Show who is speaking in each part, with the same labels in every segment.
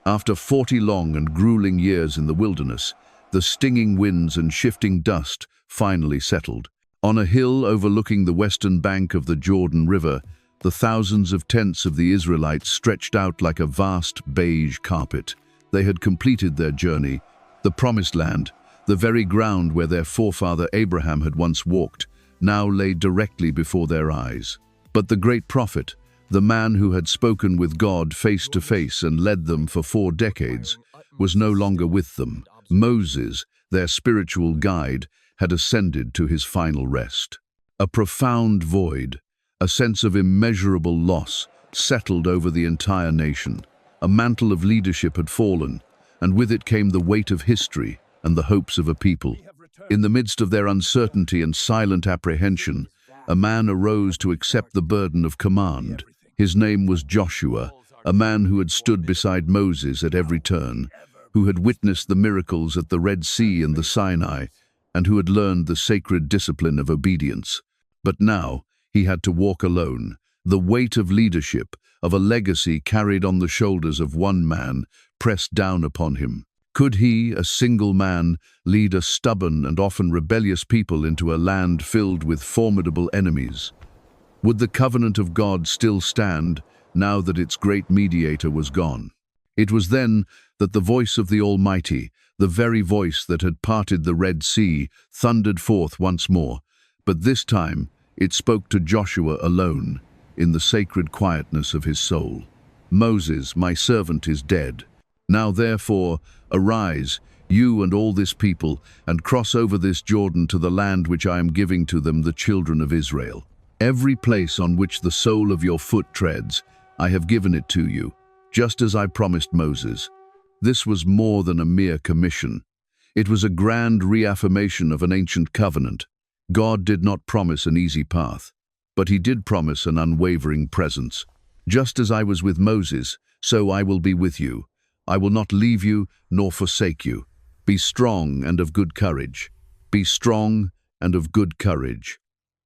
Speaker 1: After 40 long and grueling years in the wilderness, the stinging winds and shifting dust finally settled. On a hill overlooking the western bank of the Jordan River, the thousands of tents of the Israelites stretched out like a vast beige carpet. They had completed their journey. The promised land, the very ground where their forefather Abraham had once walked, now lay directly before their eyes. But the great prophet, the man who had spoken with God face to face and led them for 4 decades, was no longer with them. Moses, their spiritual guide, had ascended to his final rest. A profound void, a sense of immeasurable loss, settled over the entire nation. A mantle of leadership had fallen, and with it came the weight of history and the hopes of a people. In the midst of their uncertainty and silent apprehension, a man arose to accept the burden of command. His name was Joshua, a man who had stood beside Moses at every turn, who had witnessed the miracles at the Red Sea and the Sinai, and who had learned the sacred discipline of obedience. But now he had to walk alone, the weight of leadership, of a legacy carried on the shoulders of one man, pressed down upon him. Could he, a single man, lead a stubborn and often rebellious people into a land filled with formidable enemies? Would the covenant of God still stand, now that its great mediator was gone? It was then that the voice of the Almighty, the very voice that had parted the Red Sea, thundered forth once more, but this time it spoke to Joshua alone, in the sacred quietness of his soul. "Moses, my servant, is dead. Now therefore, arise, you and all this people, and cross over this Jordan to the land which I am giving to them, the children of Israel. Every place on which the sole of your foot treads, I have given it to you, just as I promised Moses." This was more than a mere commission. It was a grand reaffirmation of an ancient covenant. God did not promise an easy path, but he did promise an unwavering presence. "Just as I was with Moses, so I will be with you. I will not leave you nor forsake you. Be strong and of good courage. Be strong and of good courage."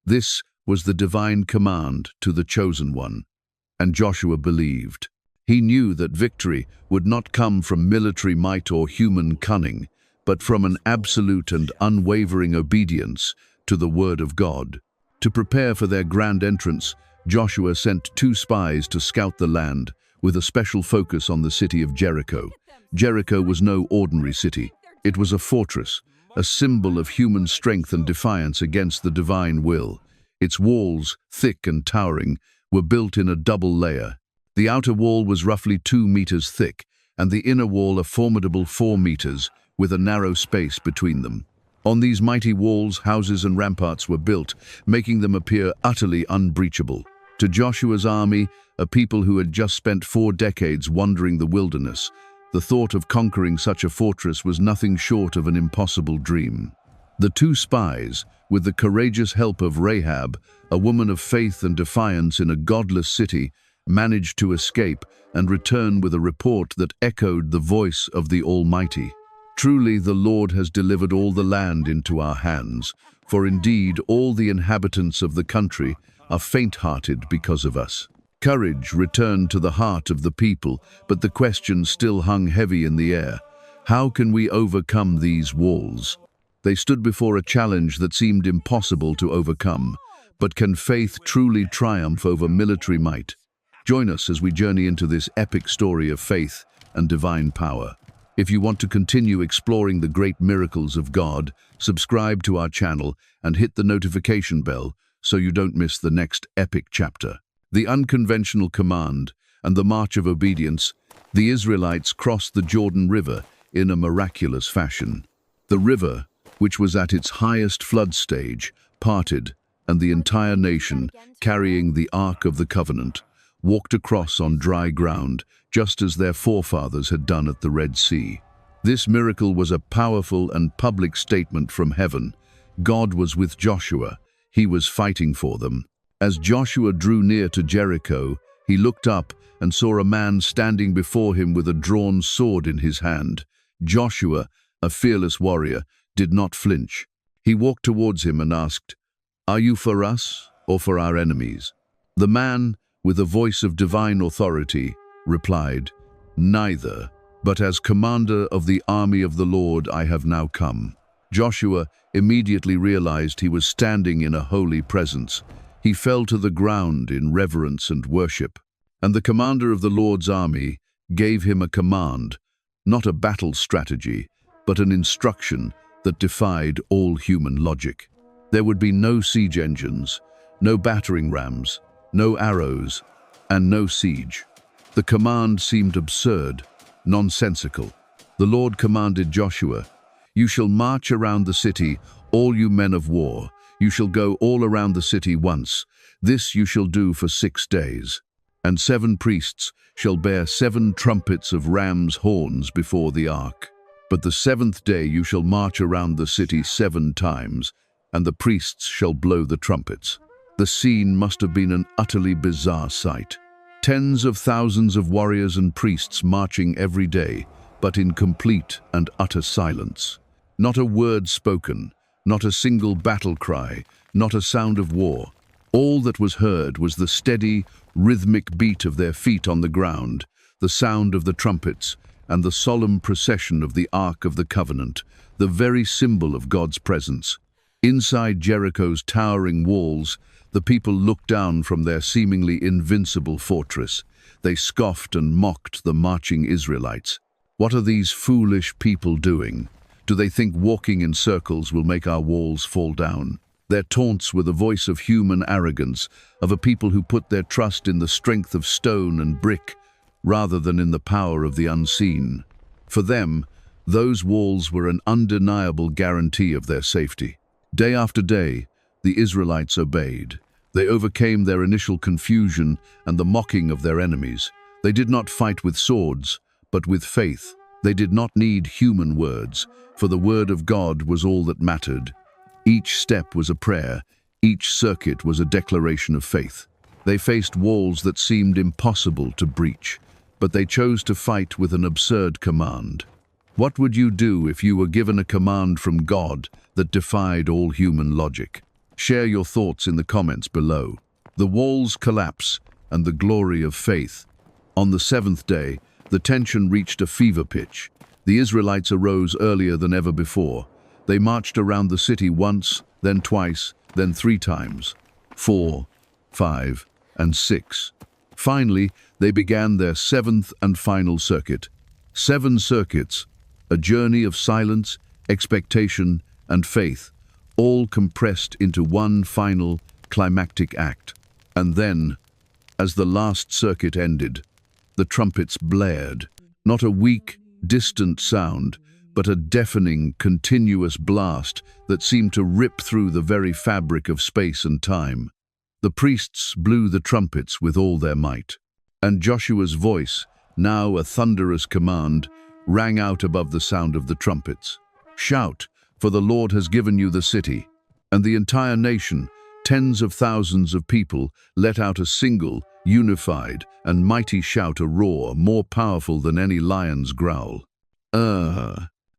Speaker 1: This was the divine command to the chosen one, and Joshua believed. He knew that victory would not come from military might or human cunning, but from an absolute and unwavering obedience to the word of God. To prepare for their grand entrance, Joshua sent 2 spies to scout the land, with a special focus on the city of Jericho. Jericho was no ordinary city. It was a fortress, a symbol of human strength and defiance against the divine will. Its walls, thick and towering, were built in a double layer. The outer wall was roughly 2 meters thick, and the inner wall a formidable 4 meters, with a narrow space between them. On these mighty walls, houses and ramparts were built, making them appear utterly unbreachable. To Joshua's army, a people who had just spent 4 decades wandering the wilderness, the thought of conquering such a fortress was nothing short of an impossible dream. The 2 spies, with the courageous help of Rahab, a woman of faith and defiance in a godless city, managed to escape and return with a report that echoed the voice of the Almighty. "Truly the Lord has delivered all the land into our hands, for indeed all the inhabitants of the country are faint-hearted because of us." Courage returned to the heart of the people, but the question still hung heavy in the air. How can we overcome these walls? They stood before a challenge that seemed impossible to overcome. But can faith truly triumph over military might? Join us as we journey into this epic story of faith and divine power. If you want to continue exploring the great miracles of God, subscribe to our channel and hit the notification bell so you don't miss the next epic chapter. The unconventional command and the march of obedience, the Israelites crossed the Jordan River in a miraculous fashion. The river, which was at its highest flood stage, parted, and the entire nation, carrying the Ark of the Covenant, walked across on dry ground, just as their forefathers had done at the Red Sea. This miracle was a powerful and public statement from heaven. God was with Joshua. He was fighting for them. As Joshua drew near to Jericho, he looked up and saw a man standing before him with a drawn sword in his hand. Joshua, a fearless warrior, did not flinch. He walked towards him and asked, "Are you for us or for our enemies?" The man, with a voice of divine authority, replied, "Neither. But as commander of the army of the Lord I have now come." Joshua immediately realized he was standing in a holy presence. He fell to the ground in reverence and worship. And the commander of the Lord's army gave him a command, not a battle strategy, but an instruction that defied all human logic. There would be no siege engines, no battering rams, no arrows, and no siege. The command seemed absurd, nonsensical. The Lord commanded Joshua, "You shall march around the city, all you men of war. You shall go all around the city once. This you shall do for 6 days. And 7 priests shall bear 7 trumpets of ram's horns before the ark. But the 7th day you shall march around the city 7 times, and the priests shall blow the trumpets." The scene must have been an utterly bizarre sight. Tens of thousands of warriors and priests marching every day, but in complete and utter silence. Not a word spoken, not a single battle cry, not a sound of war. All that was heard was the steady, rhythmic beat of their feet on the ground, the sound of the trumpets, and the solemn procession of the Ark of the Covenant, the very symbol of God's presence. Inside Jericho's towering walls, the people looked down from their seemingly invincible fortress. They scoffed and mocked the marching Israelites. What are these foolish people doing? Do they think walking in circles will make our walls fall down? Their taunts were the voice of human arrogance, of a people who put their trust in the strength of stone and brick, rather than in the power of the unseen. For them, those walls were an undeniable guarantee of their safety. Day after day, the Israelites obeyed. They overcame their initial confusion and the mocking of their enemies. They did not fight with swords, but with faith. They did not need human words, for the word of God was all that mattered. Each step was a prayer, each circuit was a declaration of faith. They faced walls that seemed impossible to breach, but they chose to fight with an absurd command. What would you do if you were given a command from God that defied all human logic? Share your thoughts in the comments below. The walls collapse and the glory of faith. On the 7th day, the tension reached a fever pitch. The Israelites arose earlier than ever before. They marched around the city once, then twice, then 3 times. 4, 5, and 6. Finally, they began their 7th and final circuit. 7 circuits, a journey of silence, expectation, and faith, all compressed into one final, climactic act. And then, as the last circuit ended, the trumpets blared, not a weak, distant sound, but a deafening, continuous blast that seemed to rip through the very fabric of space and time. The priests blew the trumpets with all their might, and Joshua's voice, now a thunderous command, rang out above the sound of the trumpets. "Shout, for the Lord has given you the city." And the entire nation, tens of thousands of people, let out a single, unified, and mighty shout, a roar more powerful than any lion's growl.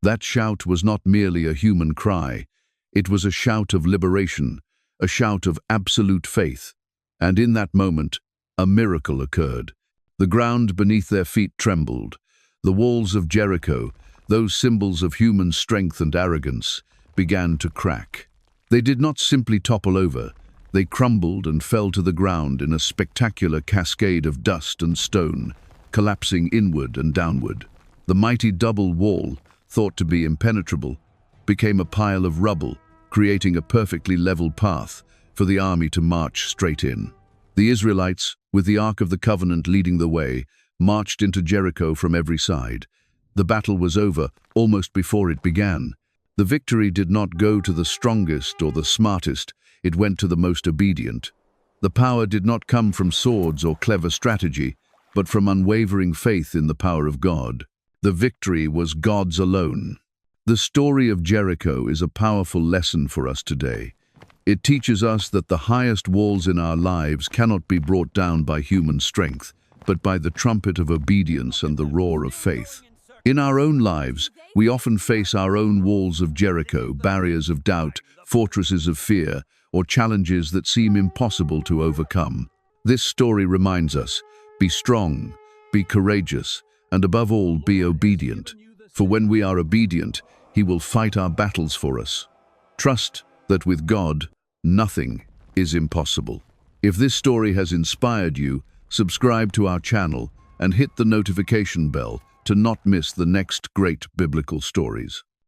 Speaker 1: That shout was not merely a human cry. It was a shout of liberation, a shout of absolute faith. And in that moment, a miracle occurred. The ground beneath their feet trembled. The walls of Jericho, those symbols of human strength and arrogance, began to crack. They did not simply topple over. They crumbled and fell to the ground in a spectacular cascade of dust and stone, collapsing inward and downward. The mighty double wall, thought to be impenetrable, became a pile of rubble, creating a perfectly level path for the army to march straight in. The Israelites, with the Ark of the Covenant leading the way, marched into Jericho from every side. The battle was over almost before it began. The victory did not go to the strongest or the smartest, it went to the most obedient. The power did not come from swords or clever strategy, but from unwavering faith in the power of God. The victory was God's alone. The story of Jericho is a powerful lesson for us today. It teaches us that the highest walls in our lives cannot be brought down by human strength, but by the trumpet of obedience and the roar of faith. In our own lives, we often face our own walls of Jericho, barriers of doubt, fortresses of fear, or challenges that seem impossible to overcome. This story reminds us, be strong, be courageous, And above all, be obedient. For when we are obedient, He will fight our battles for us. Trust that with God, nothing is impossible. If this story has inspired you, subscribe to our channel and hit the notification bell to not miss the next great biblical stories.